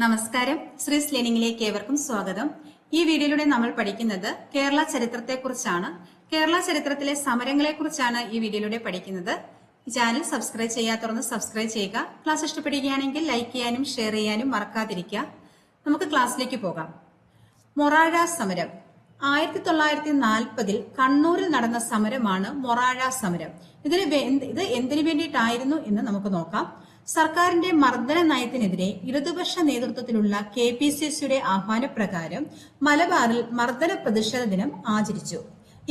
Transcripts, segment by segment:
നമസ്കാരം, ശ്രീസ് ലേണിംഗിലേക്ക് ഏവർക്കും സ്വാഗതം. ഈ വീഡിയോയിലൂടെ നമ്മൾ പഠിക്കുന്നത് കേരള ചരിത്രത്തെക്കുറിച്ചാണ്. കേരള ചരിത്രത്തിലെ സമരങ്ങളെ കുറിച്ചാണ് ഈ വീഡിയോയിലൂടെ പഠിക്കുന്നത്. ഈ ചാനൽ സബ്സ്ക്രൈബ് ചെയ്യാത്തവരൊന്ന് സബ്സ്ക്രൈബ് ചെയ്യുക. ക്ലാസ് ഇഷ്ടപ്പെടുകയാണെങ്കിൽ ലൈക്ക് ചെയ്യാനും ഷെയർ ചെയ്യാനും മറക്കാതിരിക്കുക. നമുക്ക് ക്ലാസ്സിലേക്ക് പോകാം. മൊറാഴ സമരം 1940 കണ്ണൂരിൽ നടന്ന സമരമാണ് മൊറാഴ സമരം. ഇത് എന്തിനു വേണ്ടിയിട്ടായിരുന്നു എന്ന് നമുക്ക് നോക്കാം. സർക്കാരിന്റെ മർദ്ദന നയത്തിനെതിരെ ഇടതുപക്ഷ നേതൃത്വത്തിലുള്ള KPCCയുടെ ആഹ്വാനപ്രകാരം മലബാറിൽ മർദ്ദന പ്രതിഷേധ ദിനം ആചരിച്ചു.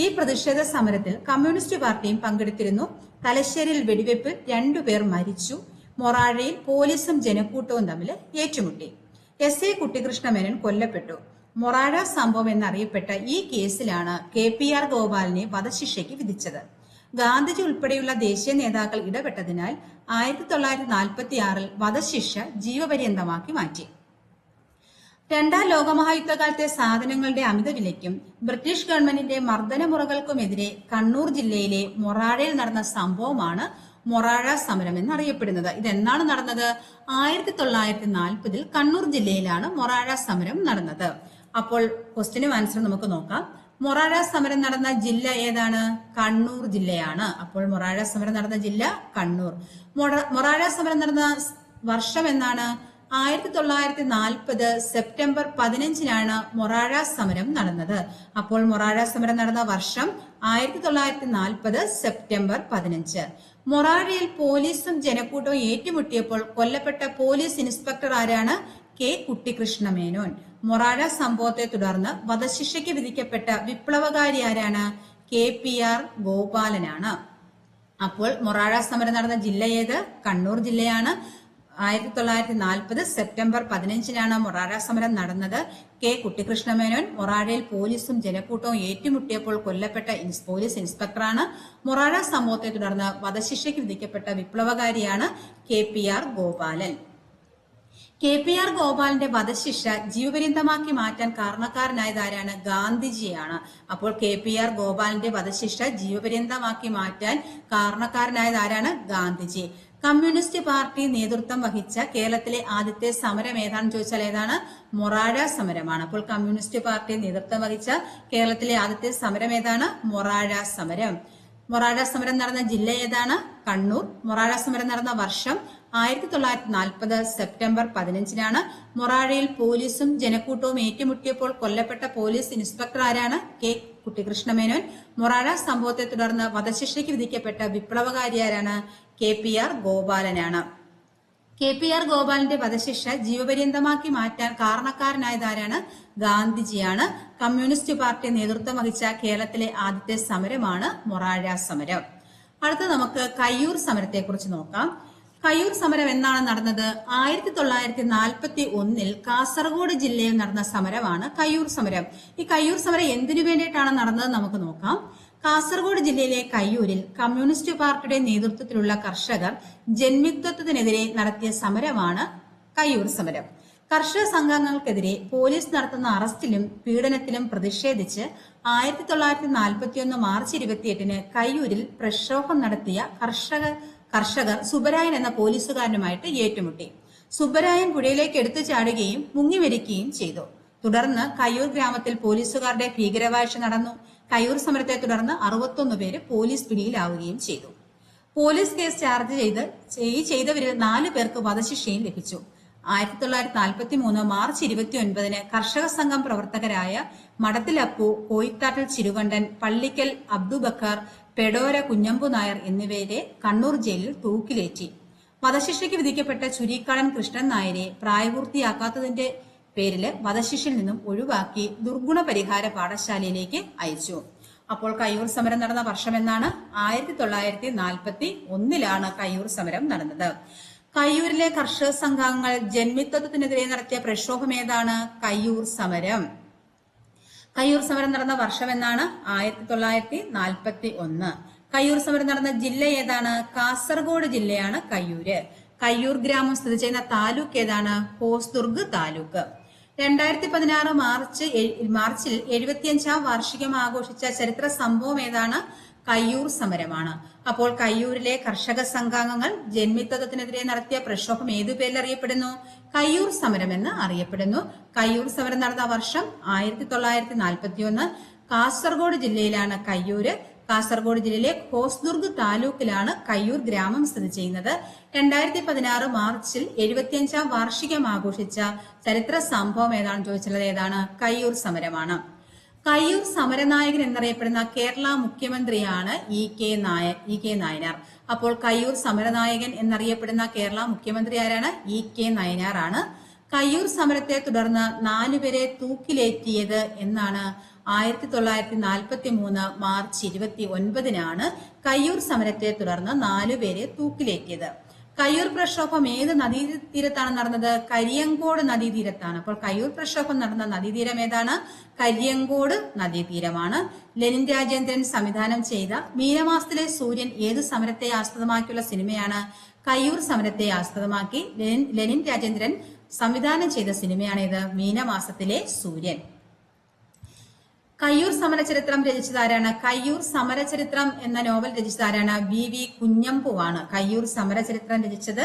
ഈ പ്രതിഷേധ സമരത്തിൽ കമ്മ്യൂണിസ്റ്റ് പാർട്ടിയും പങ്കെടുത്തിരുന്നു. തലശ്ശേരിയിൽ വെടിവെപ്പിൽ 2 പേർ മരിച്ചു. മൊറാഴയിൽ പോലീസും ജനക്കൂട്ടവും തമ്മിൽ ഏറ്റുമുട്ടി. SA കുട്ടികൃഷ്ണമേനോൻ കൊല്ലപ്പെട്ടു. മൊറാഴ സംഭവം എന്നറിയപ്പെട്ട ഈ കേസിലാണ് KPR ഗോപാലിനെ വധശിക്ഷയ്ക്ക് വിധിച്ചത്. ഗാന്ധിജി ഉൾപ്പെടെയുള്ള ദേശീയ നേതാക്കൾ ഇടപെട്ടതിനാൽ 1946 വധശിക്ഷ ജീവപര്യന്തമാക്കി മാറ്റി. രണ്ടാം ലോകമഹായുദ്ധകാലത്തെ സാധനങ്ങളുടെ അമിതവിലയ്ക്കും ബ്രിട്ടീഷ് ഗവൺമെന്റിന്റെ മർദ്ദനമുറകൾക്കുമെതിരെ കണ്ണൂർ ജില്ലയിലെ മൊറാഴയിൽ നടന്ന സംഭവമാണ് മൊറാഴ സമരം എന്നറിയപ്പെടുന്നത്. ഇതെന്നാണ് നടന്നത്? 1940 കണ്ണൂർ ജില്ലയിലാണ് മൊറാഴ സമരം നടന്നത്. അപ്പോൾ ക്വസ്റ്റ്യനും ആൻസറും നമുക്ക് നോക്കാം. മൊറാഴ സമരം നടന്ന ജില്ല ഏതാണ്? കണ്ണൂർ ജില്ലയാണ്. അപ്പോൾ മൊറാഴ സമരം നടന്ന ജില്ല കണ്ണൂർ. മൊറാഴ സമരം നടന്ന വർഷം എന്നാണ്? 1940 സെപ്റ്റംബർ 15 മൊറാഴ സമരം നടന്നത്. അപ്പോൾ മൊറാഴ സമരം നടന്ന വർഷം 1940 സെപ്റ്റംബർ 15. മൊറാഴയിൽ പോലീസും ജനക്കൂട്ടവും ഏറ്റുമുട്ടിയപ്പോൾ കൊല്ലപ്പെട്ട പോലീസ് ഇൻസ്പെക്ടർ ആരാണ്? K. കുട്ടികൃഷ്ണമേനോൻ. മൊറാഴ സംഭവത്തെ തുടർന്ന് വധശിക്ഷയ്ക്ക് വിധിക്കപ്പെട്ട വിപ്ലവകാരി ആരാണ്? KPR ഗോപാലനാണ്. അപ്പോൾ മൊറാഴ സമരം നടന്ന ജില്ല ഏത്? കണ്ണൂർ ജില്ലയാണ്. 1940 സെപ്റ്റംബർ 15 മൊറാഴ സമരം നടന്നത്. K. കുട്ടികൃഷ്ണമേനോൻ മൊറാഴയിൽ പോലീസും ജനക്കൂട്ടവും ഏറ്റുമുട്ടിയപ്പോൾ കൊല്ലപ്പെട്ട പോലീസ് ഇൻസ്പെക്ടറാണ്. മൊറാഴ സംഭവത്തെ തുടർന്ന് വധശിക്ഷയ്ക്ക് വിധിക്കപ്പെട്ട വിപ്ലവകാരിയാണ് KPR ഗോപാലൻ. KPR ഗോപാലിന്റെ വധശിക്ഷ ജീവപര്യന്തമാക്കി മാറ്റാൻ കാരണക്കാരനായത് ആരാണ്? ഗാന്ധിജിയാണ്. അപ്പോൾ KPR ഗോപാലിന്റെ വധശിക്ഷ ജീവപര്യന്തമാക്കി മാറ്റാൻ കാരണക്കാരനായത് ആരാണ്? ഗാന്ധിജി. കമ്മ്യൂണിസ്റ്റ് പാർട്ടി നേതൃത്വം വഹിച്ച കേരളത്തിലെ ആദ്യത്തെ സമരം ഏതാണെന്ന് ചോദിച്ചാൽ ഏതാണ്? മൊറാഴ സമരമാണ്. അപ്പോൾ കമ്മ്യൂണിസ്റ്റ് പാർട്ടി നേതൃത്വം വഹിച്ച കേരളത്തിലെ ആദ്യത്തെ സമരം ഏതാണ്? മൊറാഴ സമരം. മൊറാഴ സമരം നടന്ന ജില്ല ഏതാണ്? കണ്ണൂർ. മൊറാഴ സമരം നടന്ന വർഷം 1940 സെപ്റ്റംബർ 15 മൊറാഴയിൽ പോലീസും ജനക്കൂട്ടവും ഏറ്റുമുട്ടിയപ്പോൾ കൊല്ലപ്പെട്ട പോലീസ് ഇൻസ്പെക്ടർ ആരാണ്? K. കുട്ടികൃഷ്ണമേനോൻ. മൊറാഴ സംഭവത്തെ തുടർന്ന് വധശിക്ഷയ്ക്ക് വിധിക്കപ്പെട്ട വിപ്ലവകാരി ആരാണ്? KPR ഗോപാലനാണ്. KPR ഗോപാലിന്റെ വധശിക്ഷ ജീവപര്യന്തമാക്കി മാറ്റാൻ കാരണക്കാരനായത് ആരാണ്? ഗാന്ധിജിയാണ്. കമ്മ്യൂണിസ്റ്റ് പാർട്ടി നേതൃത്വം വഹിച്ച കേരളത്തിലെ ആദ്യത്തെ സമരമാണ് മൊറാഴ സമരം. അടുത്ത നമുക്ക് കയ്യൂർ സമരത്തെ കുറിച്ച് നോക്കാം. കയ്യൂർ സമരം എന്നാണ് നടന്നത്? 1941 കാസർഗോഡ് ജില്ലയിൽ നടന്ന സമരമാണ് കയ്യൂർ സമരം. ഈ കയ്യൂർ സമരം എന്തിനു വേണ്ടിയിട്ടാണ് നടന്നത് നമുക്ക് നോക്കാം. കാസർഗോഡ് ജില്ലയിലെ കയ്യൂരിൽ കമ്മ്യൂണിസ്റ്റ് പാർട്ടിയുടെ നേതൃത്വത്തിലുള്ള കർഷകർ ജന്മിത്വത്തിനെതിരെ നടത്തിയ സമരമാണ് കയ്യൂർ സമരം. കർഷക സംഘങ്ങൾക്കെതിരെ പോലീസ് നടത്തുന്ന അറസ്റ്റിലും പീഡനത്തിലും പ്രതിഷേധിച്ച് 1941 മാർച്ച് 28 കയ്യൂരിൽ പ്രക്ഷോഭം നടത്തിയ കർഷകർ സുബരായൻ എന്ന പോലീസുകാരനുമായിട്ട് ഏറ്റുമുട്ടി. സുബരായൻ പുഴയിലേക്ക് എടുത്തു ചാടുകയും മുങ്ങിമരിക്കുകയും ചെയ്തു. തുടർന്ന് കയ്യൂർ ഗ്രാമത്തിൽ പോലീസുകാരുടെ ഭീകരവാഴ്ച നടന്നു. കയ്യൂർ സമരത്തെ തുടർന്ന് 61 പേര് പോലീസ് പിടിയിലാവുകയും ചെയ്തു. പോലീസ് കേസ് ചാർജ് ചെയ്തവരിൽ 4 പേർക്ക് വധശിക്ഷയും ലഭിച്ചു. 1943 മാർച്ച് 29 കർഷക സംഘം പ്രവർത്തകരായ മടത്തിൽ അപ്പു, കോയിത്താട്ടിൽ ചിരുകണ്ഠൻ, പള്ളിക്കൽ അബ്ദുബക്കർ, പെടോര കുഞ്ഞമ്പു നായർ എന്നിവരെ കണ്ണൂർ ജയിലിൽ തൂക്കിലേറ്റി. വധശിക്ഷയ്ക്ക് വിധിക്കപ്പെട്ട ചുരിക്കാടൻ കൃഷ്ണൻ നായരെ പ്രായപൂർത്തിയാക്കാത്തതിന്റെ പേരില് വധശിക്ഷയിൽ നിന്നും ഒഴിവാക്കി ദുർഗുണ പരിഹാര പാഠശാലയിലേക്ക് അയച്ചു. അപ്പോൾ കയ്യൂർ സമരം നടന്ന വർഷം എന്നാണ്? 1941 കയ്യൂർ സമരം നടന്നത്. കയ്യൂരിലെ കർഷക സംഘങ്ങൾ ജന്മിത്വത്തിനെതിരെ നടത്തിയ പ്രക്ഷോഭം ഏതാണ്? കയ്യൂർ സമരം. കയ്യൂർ സമരം നടന്ന വർഷം എന്നാണ്? 1941. കയ്യൂർ സമരം നടന്ന ജില്ല ഏതാണ്? കാസർഗോഡ് ജില്ലയാണ് കയ്യൂര്. കയ്യൂർ ഗ്രാമം സ്ഥിതി ചെയ്യുന്ന താലൂക്ക് ഏതാണ്? ഹോസ്ദുർഗ് താലൂക്ക്. 2016 മാർച്ചിൽ 75ാം വാർഷികം ആഘോഷിച്ച ചരിത്ര സംഭവം ഏതാണ്? കയ്യൂർ സമരമാണ്. അപ്പോൾ കയ്യൂരിലെ കർഷക സംഘാംഗങ്ങൾ ജന്മിത്തത്തിനെതിരെ നടത്തിയ പ്രക്ഷോഭം ഏതു പേരിൽ അറിയപ്പെടുന്നു? കയ്യൂർ സമരം എന്ന് അറിയപ്പെടുന്നു. കയ്യൂർ സമരം നടന്ന വർഷം 1941. കാസർഗോഡ് ജില്ലയിലാണ് കയ്യൂര്. കാസർഗോഡ് ജില്ലയിലെ ഹോസ്ദുർഗ് താലൂക്കിലാണ് കയ്യൂർ ഗ്രാമം സ്ഥിതി ചെയ്യുന്നത്. 2016 മാർച്ചിൽ 75-ാം വാർഷികം ആഘോഷിച്ച ചരിത്ര സംഭവം ഏതാണെന്ന് ചോദിച്ചുള്ളത് ഏതാണ്? കയ്യൂർ സമരമാണ്. കയ്യൂർ സമരനായകൻ എന്നറിയപ്പെടുന്ന കേരള മുഖ്യമന്ത്രിയാണ് ഇ കെ നായനാർ. അപ്പോൾ കയ്യൂർ സമരനായകൻ എന്നറിയപ്പെടുന്ന കേരള മുഖ്യമന്ത്രി ആരാണ്? ഇ കെ നായനാർ ആണ്. കയ്യൂർ സമരത്തെ തുടർന്ന് 4 പേരെ തൂക്കിലേറ്റിയത് എന്നാണ്? 1943 മാർച്ച് 29-നാണ് കയ്യൂർ സമരത്തെ തുടർന്ന് 4 പേരെ തൂക്കിലേറ്റിയത്. കയ്യൂർ പ്രക്ഷോഭം ഏത് നദീതീരത്താണ് നടന്നത്? കരിയങ്കോട് നദീതീരത്താണ്. അപ്പോൾ കയ്യൂർ പ്രക്ഷോഭം നടന്ന നദീതീരം ഏതാണ്? കരിയങ്കോട് നദീതീരമാണ്. ലെനിൻ രാജേന്ദ്രൻ സംവിധാനം ചെയ്ത മീനമാസത്തിലെ സൂര്യൻ ഏത് സമരത്തെ ആസ്പദമാക്കിയുള്ള സിനിമയാണ്? കയ്യൂർ സമരത്തെ ആസ്പദമാക്കി ലെനിൻ രാജേന്ദ്രൻ സംവിധാനം ചെയ്ത സിനിമയാണ് ഇത്? മീനമാസത്തിലെ സൂര്യൻ. കയ്യൂർ സമരചരിത്രം രചിച്ചതാരാണ്? കയ്യൂർ സമരചരിത്രം എന്ന നോവൽ രചിച്ചതാരാണ്? വി കുഞ്ഞമ്പുവാണ്. കയ്യൂർ സമരചരിത്രം രചിച്ചത്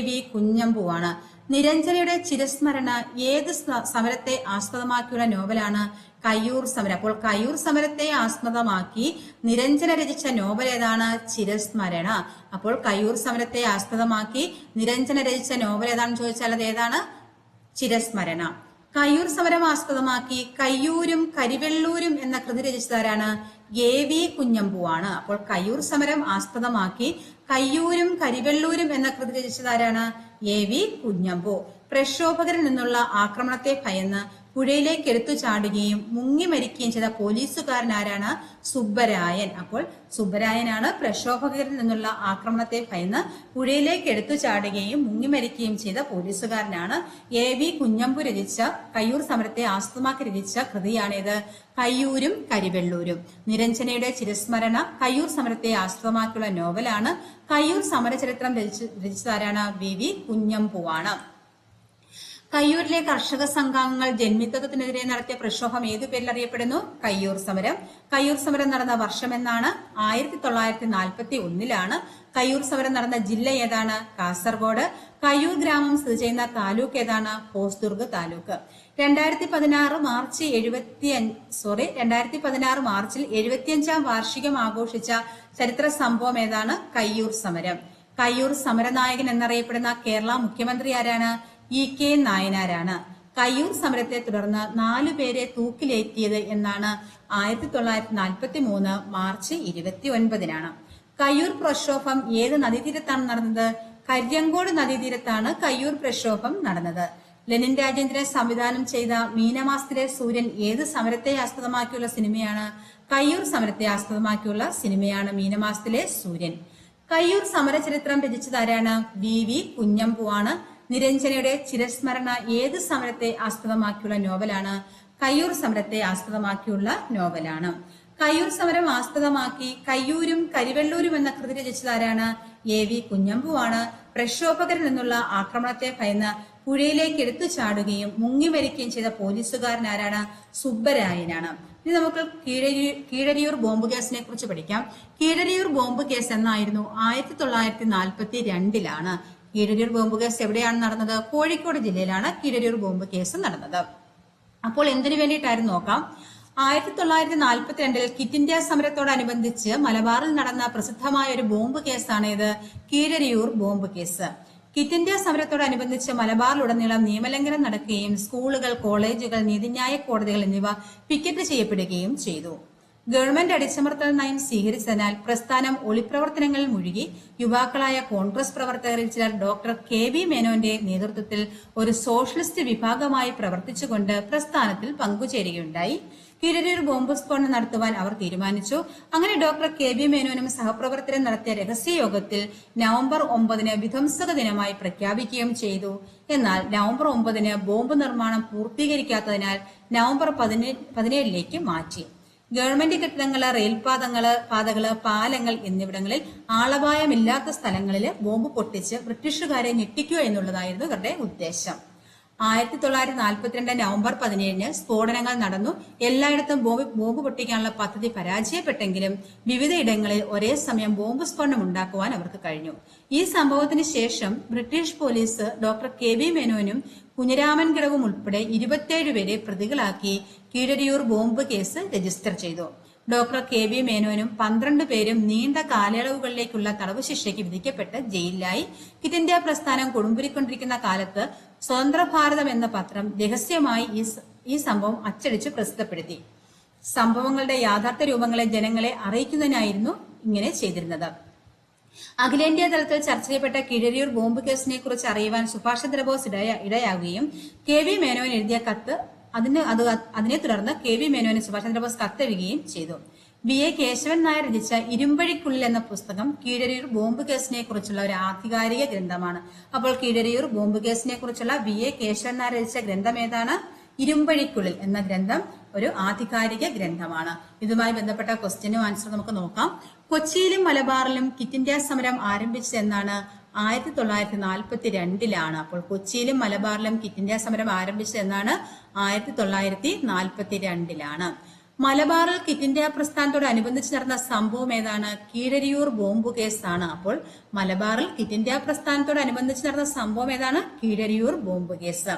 വി കുഞ്ഞമ്പുവാണ്. നിരഞ്ജനയുടെ ചിരസ്മരണ ഏത് സമരത്തെ ആസ്പദമാക്കിയുള്ള നോവലാണ്? കയ്യൂർ സമരം. അപ്പോൾ കയ്യൂർ സമരത്തെ ആസ്പദമാക്കി നിരഞ്ജന രചിച്ച നോവൽ ഏതാണ്? ചിരസ്മരണ. അപ്പോൾ കയ്യൂർ സമരത്തെ ആസ്പദമാക്കി നിരഞ്ജന രചിച്ച നോവൽ ഏതാണെന്ന് ചോദിച്ചാൽ അത് ഏതാണ്? ചിരസ്മരണ. കയ്യൂർ സമരം ആസ്പദമാക്കി കയ്യൂരും കരിവെള്ളൂരും എന്ന കൃതി രചിച്ചതാരാണ്? വി കുഞ്ഞമ്പുവാണ്. അപ്പോൾ കയ്യൂർ സമരം ആസ്പദമാക്കി കയ്യൂരും കരിവെള്ളൂരും എന്ന കൃതി രചിച്ചതാരാണ്? വി കുഞ്ഞമ്പു. പ്രക്ഷോഭകരിൽ നിന്നുള്ള ആക്രമണത്തെ ഭയന്ന് പുഴയിലേക്ക് എടുത്തു ചാടുകയും മുങ്ങി മരിക്കുകയും ചെയ്ത പോലീസുകാരനാരാണ്? സുബ്ബരായൻ. അപ്പോൾ സുബ്ബരായനാണ് പ്രക്ഷോഭകരിൽ നിന്നുള്ള ആക്രമണത്തെ ഭയന്ന് പുഴയിലേക്ക് എടുത്തു ചാടുകയും മുങ്ങി മരിക്കുകയും ചെയ്ത പോലീസുകാരനാണ്. വി കുഞ്ഞമ്പു രചിച്ച കയ്യൂർ സമരത്തെ ആസ്പദമാക്കി രചിച്ച കൃതിയാണിത്? കയ്യൂരും കരിവെള്ളൂരും. നിരഞ്ജനയുടെ ചിരസ്മരണ കയ്യൂർ സമരത്തെ ആസ്പദമാക്കിയുള്ള നോവലാണ്. കയ്യൂർ സമരചരിത്രം രചിച്ചതാരാണ്? വി കുഞ്ഞമ്പുവാണ്. കയ്യൂരിലെ കർഷക സംഘാംഗങ്ങൾ ജന്മിത്തത്തിനെതിരെ നടത്തിയ പ്രക്ഷോഭം ഏതു പേരിൽ അറിയപ്പെടുന്നു? കയ്യൂർ സമരം. കയ്യൂർ സമരം നടന്ന വർഷം എന്നാണ്? 1941-ലാണ്. കയ്യൂർ സമരം നടന്ന ജില്ല ഏതാണ്? കാസർഗോഡ്. കയ്യൂർ ഗ്രാമം സ്ഥിതി ചെയ്യുന്ന താലൂക്ക് ഏതാണ്? ഹോസ്ദുർഗ് താലൂക്ക്. 2016 മാർച്ചിൽ 75-ാം വാർഷികം ആഘോഷിച്ച ചരിത്ര സംഭവം ഏതാണ്? കയ്യൂർ സമരം. കയ്യൂർ സമരനായകൻ എന്നറിയപ്പെടുന്ന കേരള മുഖ്യമന്ത്രി ആരാണ്? E K നായനാരാണ്. കയ്യൂർ സമരത്തെ തുടർന്ന് 4 പേരെ തൂക്കിലേറ്റിയത് എന്നാണ്? 1943 മാർച്ച് 29-നാണ്. കയ്യൂർ പ്രക്ഷോഭം ഏത് നദീതീരത്താണ് നടന്നത്? കരിയങ്കോട് നദീതീരത്താണ് കയ്യൂർ പ്രക്ഷോഭം നടന്നത്. ലെനിൻ രാജേന്ദ്രൻ സംവിധാനം ചെയ്ത മീനമാസത്തിലെ സൂര്യൻ ഏത് സമരത്തെ ആസ്പദമാക്കിയുള്ള സിനിമയാണ്? കയ്യൂർ സമരത്തെ ആസ്പദമാക്കിയുള്ള സിനിമയാണ് മീനമാസത്തിലെ സൂര്യൻ. കയ്യൂർ സമരചരിത്രം രചിച്ചതാരാണ്? വി കുഞ്ഞമ്പുവാണ്. നിരഞ്ജനയുടെ ചിരസ്മരണ ഏത് സമരത്തെ ആസ്പദമാക്കിയുള്ള നോവലാണ്? കയ്യൂർ സമരത്തെ ആസ്പദമാക്കിയുള്ള നോവലാണ്. കയ്യൂർ സമരം ആസ്പദമാക്കി കയ്യൂരും കരിവെള്ളൂരും എന്ന കൃതി രചിച്ചതാരാണ്? വി കുഞ്ഞമ്പുവാണ്. പ്രക്ഷോഭകരിൽ നിന്നുള്ള ആക്രമണത്തെ ഭയന്ന് പുഴയിലേക്ക് എടുത്തു ചാടുകയും മുങ്ങി മരിക്കുകയും ചെയ്ത പോലീസുകാരനാരാണ്? സുബ്ബരായനാണ്. ഇനി നമുക്ക് കീഴരിയൂർ ബോംബ് കേസിനെ കുറിച്ച് പഠിക്കാം. കീഴരിയൂർ ബോംബ് കേസ് എന്നായിരുന്നു? 1942-ലാണ്. കീഴരിയൂർ ബോംബ് കേസ് എവിടെയാണ് നടന്നത്? കോഴിക്കോട് ജില്ലയിലാണ് കീഴരിയൂർ ബോംബ് കേസ് നടന്നത്. അപ്പോൾ എന്തിനു വേണ്ടിയിട്ടായിരുന്നു നോക്കാം. 1942-ൽ ക്വിറ്റ് ഇന്ത്യ സമരത്തോടനുബന്ധിച്ച് മലബാറിൽ നടന്ന പ്രസിദ്ധമായ ഒരു ബോംബ് കേസാണ് ഇത്? Keezhariyur bomb case. Quit India സമരത്തോടനുബന്ധിച്ച് മലബാറിലുടനീളം നിയമലംഘനം നടക്കുകയും സ്കൂളുകൾ, കോളേജുകൾ, നീതിന്യായ കോടതികൾ എന്നിവ പിക്കറ്റ് ചെയ്യപ്പെടുകയും ചെയ്തു. ഗവൺമെന്റ് അടിച്ചമർത്തൽ നയം സ്വീകരിച്ചതിനാൽ പ്രസ്ഥാനം ഒളിപ്രവർത്തനങ്ങളിൽ മുഴുകി. യുവാക്കളായ കോൺഗ്രസ് പ്രവർത്തകരിൽ ചിലർ ഡോക്ടർ കെ.വി. മേനോന്റെ നേതൃത്വത്തിൽ ഒരു സോഷ്യലിസ്റ്റ് വിഭാഗമായി പ്രവർത്തിച്ചുകൊണ്ട് പ്രസ്ഥാനത്തിൽ പങ്കുചേരുകയുണ്ടായി. കീഴരിയൂർ ബോംബ് സ്ഫോടനം നടത്തുവാൻ അവർ തീരുമാനിച്ചു. അങ്ങനെ ഡോക്ടർ കെ.വി. മേനോനും സഹപ്രവർത്തകരും നടത്തിയ രഹസ്യയോഗത്തിൽ നവംബർ 9-ന് വിധ്വംസക ദിനമായി പ്രഖ്യാപിക്കുകയും ചെയ്തു. എന്നാൽ നവംബർ 9-ന് ബോംബ് നിർമ്മാണം പൂർത്തീകരിക്കാത്തതിനാൽ നവംബർ 17-ലേക്ക് മാറ്റി. ഗവൺമെന്റ് കെട്ടിടങ്ങള്, റെയിൽപാതകള്, പാലങ്ങൾ എന്നിവിടങ്ങളിൽ ആളപായമില്ലാത്ത സ്ഥലങ്ങളിൽ ബോംബ് പൊട്ടിച്ച് ബ്രിട്ടീഷുകാരെ ഞെട്ടിക്കുക എന്നുള്ളതായിരുന്നു ഇവരുടെ ഉദ്ദേശം. 1942 നവംബർ 17 സ്ഫോടനങ്ങൾ നടന്നു. എല്ലായിടത്തും ബോംബ് പൊട്ടിക്കാനുള്ള പദ്ധതി പരാജയപ്പെട്ടെങ്കിലും വിവിധ ഇടങ്ങളിൽ ഒരേ സമയം ബോംബ് സ്ഫോടനം ഉണ്ടാക്കുവാൻ അവർക്ക് കഴിഞ്ഞു. ഈ സംഭവത്തിന് ശേഷം ബ്രിട്ടീഷ് പോലീസ് ഡോക്ടർ KB മേനോനും കുഞ്ഞിരാമൻ ഗഡവും ഉൾപ്പെടെ 27 പേരെ പ്രതികളാക്കി കീഴരിയൂർ ബോംബ് കേസ് രജിസ്റ്റർ ചെയ്തു. ഡോക്ടർ KB മേനോനും 12 പേരും നീണ്ട കാലയളവുകളിലേക്കുള്ള തടവ് ശിക്ഷയ്ക്ക് വിധിക്കപ്പെട്ട് ജയിലിലായി. ക്വിറ്റ് ഇന്ത്യ പ്രസ്ഥാനം കൊടുമ്പിരിക്കൊണ്ടിരിക്കുന്ന കാലത്ത് സ്വതന്ത്ര ഭാരതം എന്ന പത്രം രഹസ്യമായി ഈ സംഭവം അച്ചടിച്ച് പ്രസിദ്ധപ്പെടുത്തി. സംഭവങ്ങളുടെ യാഥാർത്ഥ്യ രൂപങ്ങളെ ജനങ്ങളെ അറിയിക്കുന്നതിനായിരുന്നു ഇങ്ങനെ ചെയ്തിരുന്നത്. അഖിലേന്ത്യാ തലത്തിൽ ചർച്ച ചെയ്യപ്പെട്ട കീഴരിയൂർ ബോംബ് കേസിനെ കുറിച്ച് അറിയുവാൻ സുഭാഷ് ചന്ദ്രബോസ് ഇടയാകുകയും KB മേനോൻ എഴുതിയ കത്ത് അതിനെ തുടർന്ന് KB മേനോന് സുഭാഷ് ചന്ദ്രബോസ് കത്തെഴുതുകയും ചെയ്തു. BA കേശവൻ നായർ രചിച്ച ഇരുമ്പഴിക്കുള്ളിൽ എന്ന പുസ്തകം കീഴരിയൂർ ബോംബ് കേസിനെ കുറിച്ചുള്ള ഒരു ആധികാരിക ഗ്രന്ഥമാണ്. അപ്പോൾ കീഴരിയൂർ ബോംബ് കേസിനെ കുറിച്ചുള്ള BA കേശവൻ നായർ രചിച്ച ഗ്രന്ഥം ഏതാണ്? ഇരുമ്പഴിക്കുള്ളിൽ എന്ന ഗ്രന്ഥം ഒരു ആധികാരിക ഗ്രന്ഥമാണ്. ഇതുമായി ബന്ധപ്പെട്ട ക്വസ്റ്റ്യനും ആൻസർ നമുക്ക് നോക്കാം. കൊച്ചിയിലും മലബാറിലും ക്വിറ്റ് ഇന്ത്യ സമരം ആരംഭിച്ചത് എന്നാണ്? 1942 അപ്പോൾ കൊച്ചിയിലും മലബാറിലും ക്വിറ്റ് ഇന്ത്യ സമരം ആരംഭിച്ചത് എന്നാണ്? 1942. മലബാറിൽ ക്വിറ്റ് ഇന്ത്യ പ്രസ്ഥാനത്തോടനുബന്ധിച്ച് നടന്ന സംഭവം ഏതാണ്? കീഴരിയൂർ ബോംബ് കേസാണ്. അപ്പോൾ മലബാറിൽ ക്വിറ്റ് ഇന്ത്യ പ്രസ്ഥാനത്തോടനുബന്ധിച്ച് നടന്ന സംഭവം ഏതാണ്? Keezhariyur bomb case.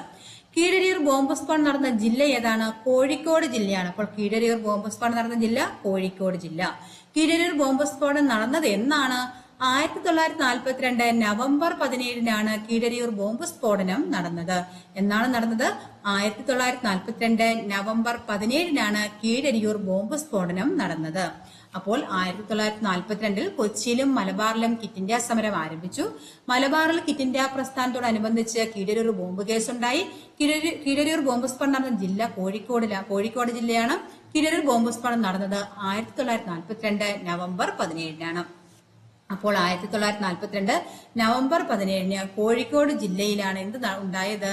Keezhariyur bomb സ്ഫോടനം നടന്ന ജില്ല ഏതാണ്? കോഴിക്കോട് ജില്ലയാണ്. അപ്പോൾ കീഴരിയൂർ ബോംബ് സ്ഫോടനം നടന്ന ജില്ല കോഴിക്കോട് ജില്ല. കീഴരിയൂർ ബോംബ് സ്ഫോടനം നടന്നത് എന്നാണ്? 1942 നവംബർ 17 കീഴരിയൂർ ബോംബ് സ്ഫോടനം നടന്നത്. എന്നാണ് നടന്നത്? 1942 നവംബർ 17 കീഴരിയൂർ ബോംബ് സ്ഫോടനം നടന്നത്. അപ്പോൾ 1942 കൊച്ചിയിലും മലബാറിലും ക്വിറ്റ് ഇന്ത്യ സമരം ആരംഭിച്ചു. മലബാറിൽ ക്വിറ്റ് ഇന്ത്യ പ്രസ്ഥാനത്തോടനുബന്ധിച്ച് കീഴരിയൂർ ബോംബ് കേസുണ്ടായി. കീഴരിയൂർ ബോംബ് സ്ഫോടനം നടന്ന ജില്ല കോഴിക്കോട് ജില്ലയാണ്. കീഴരിയൂർ ബോംബ് സ്ഫോടനം നടന്നത് 1942 നവംബർ 17 അപ്പോൾ 1942 നവംബർ 17 കോഴിക്കോട് ജില്ലയിലാണ് എന്ത് ഉണ്ടായത്?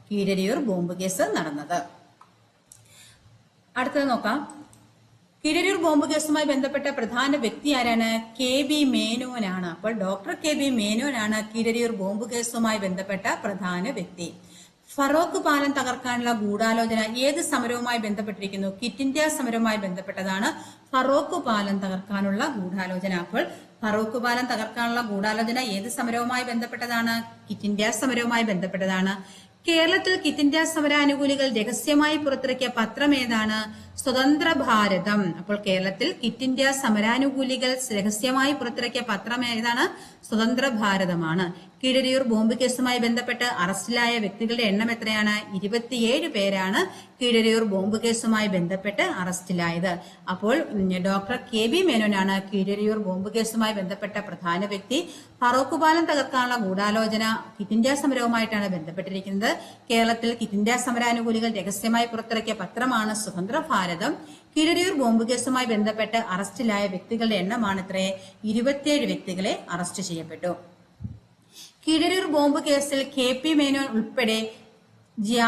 കീഴരിയൂർ ബോംബ് കേസ് നടന്നത്. അടുത്തത് നോക്കാം. കീഴരിയൂർ ബോംബ് കേസുമായി ബന്ധപ്പെട്ട പ്രധാന വ്യക്തി ആരാണ്? KB മേനോനാണ്. അപ്പോൾ ഡോക്ടർ KB മേനോനാണ് കീഴരിയൂർ ബോംബ് കേസുമായി ബന്ധപ്പെട്ട പ്രധാന വ്യക്തി. ഫറോക്ക് പാലം തകർക്കാനുള്ള ഗൂഢാലോചന ഏത് സമരവുമായി ബന്ധപ്പെട്ടിരിക്കുന്നു? ക്വിറ്റ് ഇന്ത്യ സമരവുമായി ബന്ധപ്പെട്ടതാണ് ഫറോക്ക് പാലം തകർക്കാനുള്ള ഗൂഢാലോചന. അപ്പോൾ ഫറോക്ക് പാലം തകർക്കാനുള്ള ഗൂഢാലോചന ഏത് സമരവുമായി ബന്ധപ്പെട്ടതാണ്? ക്വിറ്റ് ഇന്ത്യ സമരവുമായി ബന്ധപ്പെട്ടതാണ്. കേരളത്തിൽ ക്വിറ്റ് ഇന്ത്യ സമരാനുകൂലികൾ രഹസ്യമായി പുറത്തിറക്കിയ പത്രം ഏതാണ്? സ്വതന്ത്ര ഭാരതം. അപ്പോൾ കേരളത്തിൽ ക്വിറ്റ് ഇന്ത്യ സമരാനുകൂലികൾ രഹസ്യമായി പുറത്തിറക്കിയ പത്രം ഏതാണ്? സ്വതന്ത്ര ഭാരതമാണ്. കീഴരിയൂർ ബോംബ് കേസുമായി ബന്ധപ്പെട്ട് അറസ്റ്റിലായ വ്യക്തികളുടെ എണ്ണം എത്രയാണ്? 27 പേരാണ് കീഴരിയൂർ ബോംബ് കേസുമായി ബന്ധപ്പെട്ട് അറസ്റ്റിലായത്. അപ്പോൾ ഡോക്ടർ KB മേനോനാണ് കീഴരിയൂർ ബോംബ് കേസുമായി ബന്ധപ്പെട്ട പ്രധാന വ്യക്തി. ഫറോക്ക് പാലം തകർക്കാനുള്ള ഗൂഢാലോചന ക്വിറ്റ് ഇന്ത്യ സമരവുമായിട്ടാണ് ബന്ധപ്പെട്ടിരിക്കുന്നത്. കേരളത്തിൽ ക്വിറ്റ് ഇന്ത്യ സമരാനുകൂലികൾ രഹസ്യമായി പുറത്തിറക്കിയ പത്രമാണ് സ്വതന്ത്ര ഭാരതം. കീഴരിയൂർ ബോംബ് കേസുമായി ബന്ധപ്പെട്ട് അറസ്റ്റിലായ വ്യക്തികളുടെ എണ്ണമാണ് എത്രയെ? 27 വ്യക്തികളെ അറസ്റ്റ് ചെയ്യപ്പെട്ടു. കീഴരിയൂർ ബോംബ് കേസിൽ KP മേനോൻ ഉൾപ്പെടെ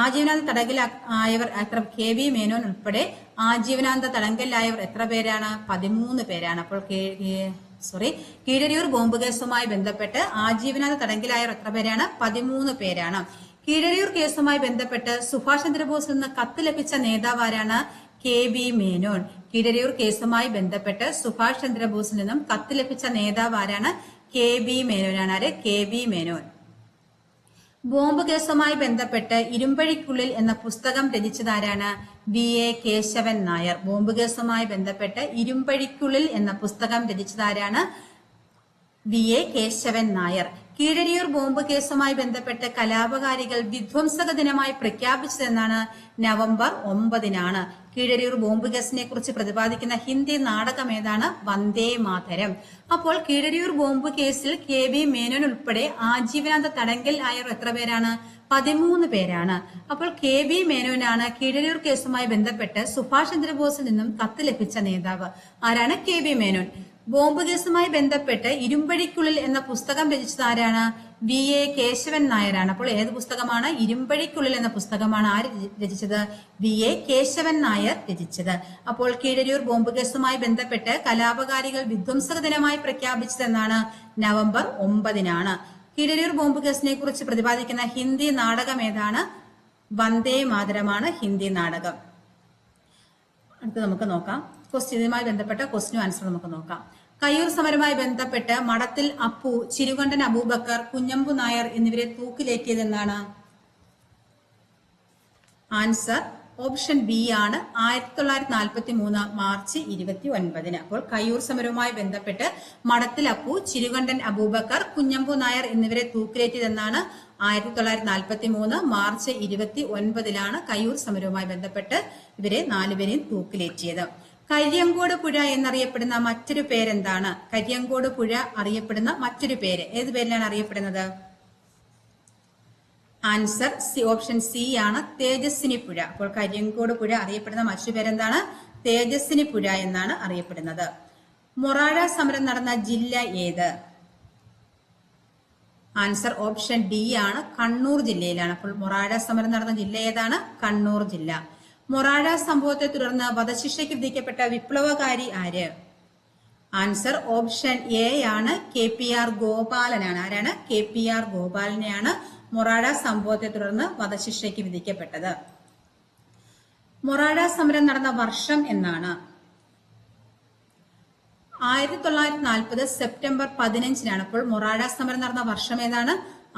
ആജീവനാന്ത തടങ്കലിലായവർ KB മേനോൻ ഉൾപ്പെടെ ആജീവനാന്ത തടങ്കലിലായവർ എത്ര പേരാണ്? 13 പേരാണ്. അപ്പോൾ കീഴരിയൂർ ബോംബ് കേസുമായി ബന്ധപ്പെട്ട് ആജീവനാന്ത തടങ്കലിലായവർ എത്ര പേരാണ്? 13 പേരാണ്. കീഴരിയൂർ കേസുമായി ബന്ധപ്പെട്ട് സുഭാഷ് ചന്ദ്രബോസിൽ നിന്ന് കത്ത് ലഭിച്ച നേതാവ് ആരാണ്? KB മേനോൻ. കീഴരിയൂർ കേസുമായി ബന്ധപ്പെട്ട് സുഭാഷ് ചന്ദ്രബോസിൽ നിന്നും കത്ത് ലഭിച്ച നേതാവ് ആരാണ്? KB മേനോനാണ്. ആര്? KB മേനോൻ. ബോംബ് കേസുമായി ബന്ധപ്പെട്ട് ഇരുമ്പഴിക്കുള്ളിൽ എന്ന പുസ്തകം രചിച്ചതാരാണ്? BA കേശവൻ നായർ. ബോംബ് കേസുമായി ബന്ധപ്പെട്ട് ഇരുമ്പഴിക്കുള്ളിൽ എന്ന പുസ്തകം രചിച്ചതാരാണ്? BA കേശവൻ നായർ. കീഴരിയൂർ ബോംബ് കേസുമായി ബന്ധപ്പെട്ട് കലാപകാരികൾ വിധ്വംസക ദിനമായി പ്രഖ്യാപിച്ചതെന്നാണ്? നവംബർ 9. കീഴരിയൂർ ബോംബ് കേസിനെ കുറിച്ച് പ്രതിപാദിക്കുന്ന ഹിന്ദി നാടകം ഏതാണ്? വന്ദേ മാതരം. അപ്പോൾ കീഴരിയൂർ ബോംബ് കേസിൽ KB മേനോൻ ഉൾപ്പെടെ ആജീവനാന്ത തടങ്കൽ ആയവർ എത്ര പേരാണ്? 13 പേരാണ്. അപ്പോൾ KB മേനോനാണ് കീഴരിയൂർ കേസുമായി ബന്ധപ്പെട്ട് സുഭാഷ് ചന്ദ്രബോസിൽ നിന്നും കത്ത് ലഭിച്ച നേതാവ്. ആരാണ്? KB മേനോൻ. ബോംബ് കേസുമായി ബന്ധപ്പെട്ട് ഇരുമ്പഴിക്കുള്ളിൽ എന്ന പുസ്തകം രചിച്ചത് ആരാണ്? BA കേശവൻ നായരാണ്. അപ്പോൾ ഏത് പുസ്തകമാണ്? ഇരുമ്പഴിക്കുള്ളിൽ എന്ന പുസ്തകമാണ് ആര് രചിച്ചത്? BA കേശവൻ നായർ രചിച്ചത്. അപ്പോൾ കീഴരിയൂർ ബോംബ് കേസുമായി ബന്ധപ്പെട്ട് കലാപകാരികൾ വിധ്വംസക ദിനമായി പ്രഖ്യാപിച്ചതെന്നാണ്? നവംബർ 9. കീഴരിയൂർ ബോംബ് കേസിനെ കുറിച്ച് പ്രതിപാദിക്കുന്ന ഹിന്ദി നാടകം ഏതാണ്? വന്ദേ മാതരമാണ് ഹിന്ദി നാടകം. അടുത്ത് നമുക്ക് നോക്കാം ക്വസ്റ്റ്യനുമായി ബന്ധപ്പെട്ട ക്വസ്റ്റ്യനും ആൻസർ നമുക്ക് നോക്കാം. കയ്യൂർ സമരവുമായി ബന്ധപ്പെട്ട് മഠത്തിൽ അപ്പു, ചിരുകണ്ഠൻ അബൂബക്കർ, കുഞ്ഞമ്പു നായർ എന്നിവരെ തൂക്കിലേറ്റിയതെന്നാണ്? ആൻസർ ഓപ്ഷൻ ബി ആണ് 1943 മാർച്ച് 29. അപ്പോൾ കയ്യൂർ സമരവുമായി ബന്ധപ്പെട്ട് മഠത്തിൽ അപ്പു, ചിരുകണ്ഠൻ അബൂബക്കർ, കുഞ്ഞമ്പു നായർ എന്നിവരെ തൂക്കിലേറ്റിയതെന്നാണ്? 1943 മാർച്ച് 29 കയ്യൂർ സമരവുമായി ബന്ധപ്പെട്ട് ഇവരെ 4 പേരെയും തൂക്കിലേറ്റിയത്. കരിയങ്കോട് പുഴ എന്നറിയപ്പെടുന്ന മറ്റൊരു പേരെന്താണ്? കരിയങ്കോട് പുഴ അറിയപ്പെടുന്ന മറ്റൊരു പേര് ഏത് പേരിലാണ് അറിയപ്പെടുന്നത്? ആൻസർ ഓപ്ഷൻ സി ആണ് തേജസ്വിനി പുഴ. അപ്പോൾ കരിയങ്കോട് പുഴ അറിയപ്പെടുന്ന മറ്റൊരു പേരെന്താണ്? തേജസ്വിനി പുഴ എന്നാണ് അറിയപ്പെടുന്നത്. മൊറാഴ സമരം നടന്ന ജില്ല ഏത്? ആൻസർ ഓപ്ഷൻ ഡി ആണ് കണ്ണൂർ ജില്ലയിലാണ്. അപ്പോൾ മൊറാഴ സമരം നടന്ന ജില്ല ഏതാണ്? കണ്ണൂർ ജില്ല. മൊറാഴ സംഭവത്തെ തുടർന്ന് വധശിക്ഷയ്ക്ക് വിധിക്കപ്പെട്ട വിപ്ലവകാരി ആര്? ആൻസർ ഓപ്ഷൻ എ ആണ് KPR ഗോപാലനാണ്. ആരാണ്? KPR ഗോപാലനെയാണ് മൊറാഴ സംഭവത്തെ തുടർന്ന് വധശിക്ഷയ്ക്ക് വിധിക്കപ്പെട്ടത്. മൊറാഴ സമരം നടന്ന വർഷം എന്നാണ്? 1940 സെപ്റ്റംബർ 15. അപ്പോൾ മൊറാഴ സമരം നടന്ന വർഷം ഏതാണ്?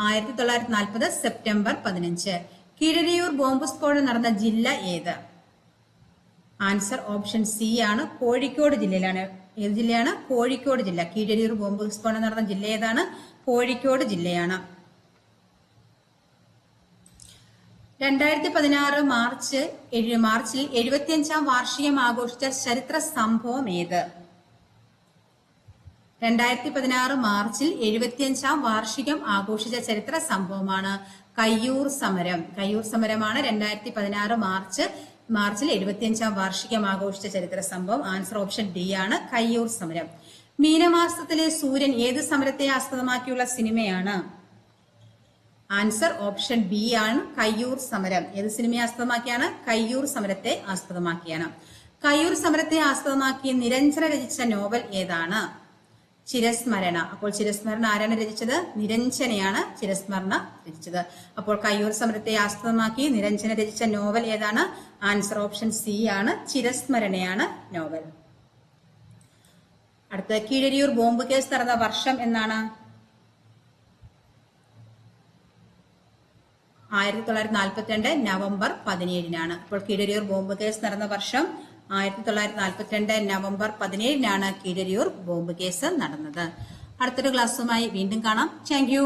1940 സെപ്റ്റംബർ 15. കീഴരിയൂർ ബോംബ് സ്ഫോടനം നടന്ന ജില്ല ഏത്? ആൻസർ ഓപ്ഷൻ സി ആണ് കോഴിക്കോട് ജില്ലയിലാണ്. ഏത് ജില്ലയാണ്? കോഴിക്കോട് ജില്ല. കീഴരിയൂർ ബോംബ് സ്ഫോടനം നടന്ന ജില്ല ഏതാണ്? കോഴിക്കോട് ജില്ലയാണ്. 2016 മാർച്ചിൽ 75ാം വാർഷികം ആഘോഷിച്ച ചരിത്ര സംഭവം ഏത്? 2016 മാർച്ചിൽ 75ാം വാർഷികം ആഘോഷിച്ച ചരിത്ര സംഭവമാണ് കയ്യൂർ സമരം. കയ്യൂർ സമരമാണ് 2016 മാർച്ചിൽ 75ാം വാർഷികം ആഘോഷിച്ച ചരിത്ര സംഭവം. ആൻസർ ഓപ്ഷൻ ഡി ആണ് കയ്യൂർ സമരം. മീനമാസത്തിലെ സൂര്യൻ ഏത് സമരത്തെ ആസ്പദമാക്കിയുള്ള സിനിമയാണ്? ആൻസർ ഓപ്ഷൻ ബി ആണ് കയ്യൂർ സമരം. ഏത് സിനിമയെ ആസ്പദമാക്കിയാണ്? കയ്യൂർ സമരത്തെ ആസ്പദമാക്കിയാണ്. കയ്യൂർ സമരത്തെ ആസ്പദമാക്കി നിരഞ്ജന രചിച്ച നോവൽ ഏതാണ്? ചിരസ്മരണ. അപ്പോൾ ചിരസ്മരണ ആരാണ് രചിച്ചത്? നിരഞ്ജനയാണ് ചിരസ്മരണ രചിച്ചത്. അപ്പോൾ കയ്യൂർ സമരത്തെ ആസ്പദമാക്കി നിരഞ്ജന രചിച്ച നോവൽ ഏതാണ്? ആൻസർ ഓപ്ഷൻ സി ആണ് ചിരസ്മരണയാണ് നോവൽ. അടുത്ത കീഴരിയൂർ ബോംബ് കേസ് നടന്ന വർഷം എന്നാണ്? 1942 നവംബർ 17. അപ്പോൾ കീഴരിയൂർ ബോംബ് കേസ് നടന്ന വർഷം 1942 നവംബർ 17 കീഴരിയൂർ ബോംബ് കേസ് നടന്നത്. അടുത്തൊരു ക്ലാസ്സുമായി വീണ്ടും കാണാം. Thank you.